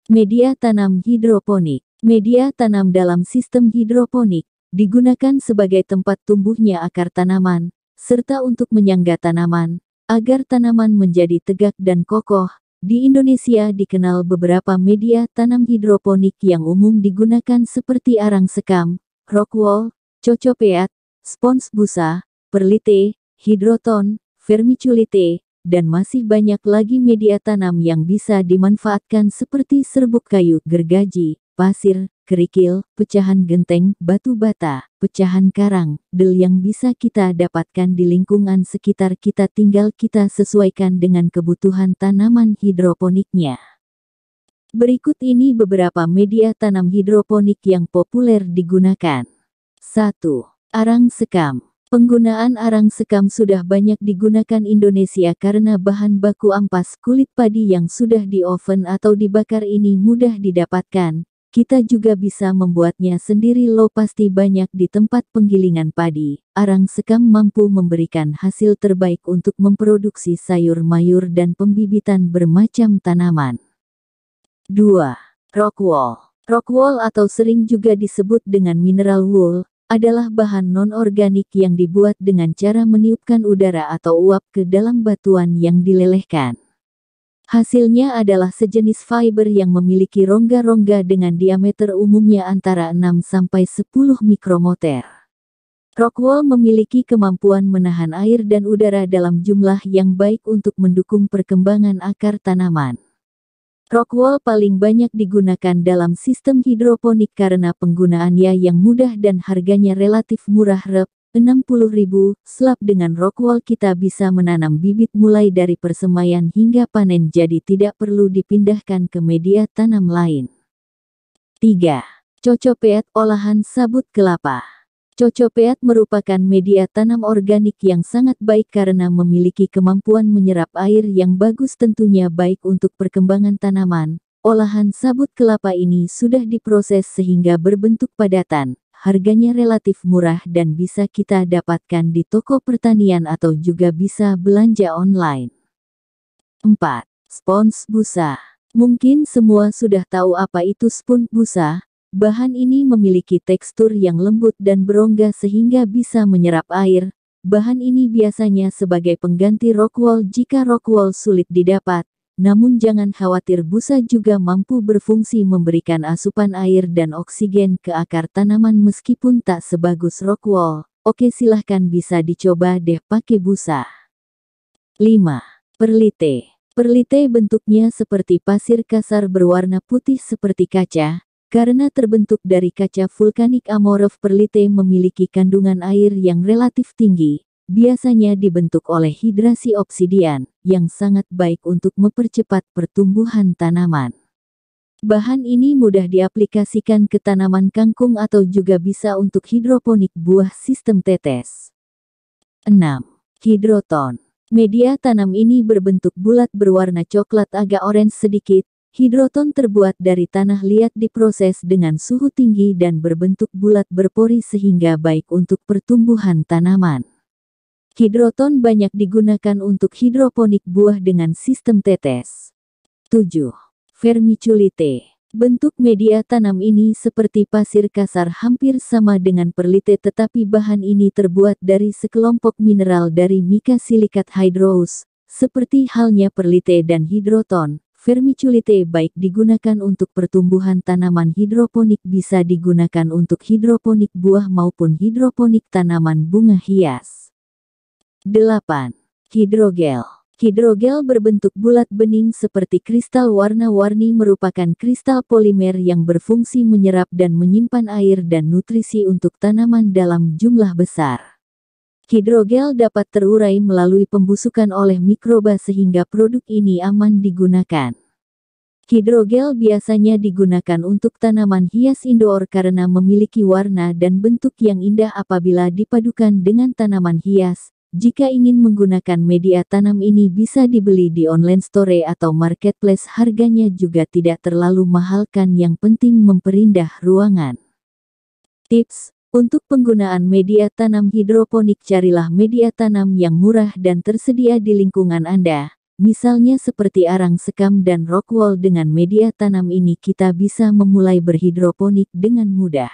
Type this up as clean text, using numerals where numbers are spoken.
Media tanam hidroponik. Media tanam dalam sistem hidroponik digunakan sebagai tempat tumbuhnya akar tanaman, serta untuk menyangga tanaman, agar tanaman menjadi tegak dan kokoh. Di Indonesia dikenal beberapa media tanam hidroponik yang umum digunakan seperti arang sekam, rockwool, cocopeat, spons busa, perlite, hidroton, vermiculite, dan masih banyak lagi media tanam yang bisa dimanfaatkan seperti serbuk kayu, gergaji, pasir, kerikil, pecahan genteng, batu bata, pecahan karang, del yang bisa kita dapatkan di lingkungan sekitar kita, tinggal kita sesuaikan dengan kebutuhan tanaman hidroponiknya. Berikut ini beberapa media tanam hidroponik yang populer digunakan. 1. Arang sekam. Penggunaan arang sekam sudah banyak digunakan Indonesia karena bahan baku ampas kulit padi yang sudah di oven atau dibakar ini mudah didapatkan. Kita juga bisa membuatnya sendiri loh, pasti banyak di tempat penggilingan padi. Arang sekam mampu memberikan hasil terbaik untuk memproduksi sayur mayur dan pembibitan bermacam tanaman. 2. Rockwool. Rockwool atau sering juga disebut dengan mineral wool, adalah bahan non-organik yang dibuat dengan cara meniupkan udara atau uap ke dalam batuan yang dilelehkan. Hasilnya adalah sejenis fiber yang memiliki rongga-rongga dengan diameter umumnya antara 6–10 mikrometer. Rockwool memiliki kemampuan menahan air dan udara dalam jumlah yang baik untuk mendukung perkembangan akar tanaman. Rockwool paling banyak digunakan dalam sistem hidroponik karena penggunaannya yang mudah dan harganya relatif murah, Rp. 60.000. Slab dengan rockwool kita bisa menanam bibit mulai dari persemaian hingga panen, jadi tidak perlu dipindahkan ke media tanam lain. 3. Cocopeat olahan sabut kelapa. Cocopeat merupakan media tanam organik yang sangat baik karena memiliki kemampuan menyerap air yang bagus, tentunya baik untuk perkembangan tanaman. Olahan sabut kelapa ini sudah diproses sehingga berbentuk padatan. Harganya relatif murah dan bisa kita dapatkan di toko pertanian atau juga bisa belanja online. 4. Spons busa. Mungkin semua sudah tahu apa itu spons busa. Bahan ini memiliki tekstur yang lembut dan berongga sehingga bisa menyerap air. Bahan ini biasanya sebagai pengganti rockwool jika rockwool sulit didapat. Namun jangan khawatir, busa juga mampu berfungsi memberikan asupan air dan oksigen ke akar tanaman meskipun tak sebagus rockwool. Oke, silahkan bisa dicoba deh pakai busa. 5. Perlite. Perlite bentuknya seperti pasir kasar berwarna putih seperti kaca. Karena terbentuk dari kaca vulkanik amorf, perlite memiliki kandungan air yang relatif tinggi. Biasanya dibentuk oleh hidrasi obsidian, yang sangat baik untuk mempercepat pertumbuhan tanaman. Bahan ini mudah diaplikasikan ke tanaman kangkung atau juga bisa untuk hidroponik buah sistem tetes. 6. Hidroton. Media tanam ini berbentuk bulat berwarna coklat agak orange sedikit. Hidroton terbuat dari tanah liat, diproses dengan suhu tinggi dan berbentuk bulat berpori sehingga baik untuk pertumbuhan tanaman. Hidroton banyak digunakan untuk hidroponik buah dengan sistem tetes. 7. Vermiculite. Bentuk media tanam ini seperti pasir kasar, hampir sama dengan perlite, tetapi bahan ini terbuat dari sekelompok mineral dari mika silikat hydrous. Seperti halnya perlite dan hidroton, vermiculite baik digunakan untuk pertumbuhan tanaman hidroponik, bisa digunakan untuk hidroponik buah maupun hidroponik tanaman bunga hias. 8. Hidrogel. Hidrogel berbentuk bulat bening seperti kristal warna-warni, merupakan kristal polimer yang berfungsi menyerap dan menyimpan air dan nutrisi untuk tanaman dalam jumlah besar. Hidrogel dapat terurai melalui pembusukan oleh mikroba sehingga produk ini aman digunakan. Hidrogel biasanya digunakan untuk tanaman hias indoor karena memiliki warna dan bentuk yang indah apabila dipadukan dengan tanaman hias. Jika ingin menggunakan media tanam ini bisa dibeli di online store atau marketplace, harganya juga tidak terlalu mahal kan, yang penting memperindah ruangan. Tips untuk penggunaan media tanam hidroponik: carilah media tanam yang murah dan tersedia di lingkungan Anda. Misalnya seperti arang sekam dan rock wool. Dengan media tanam ini kita bisa memulai berhidroponik dengan mudah.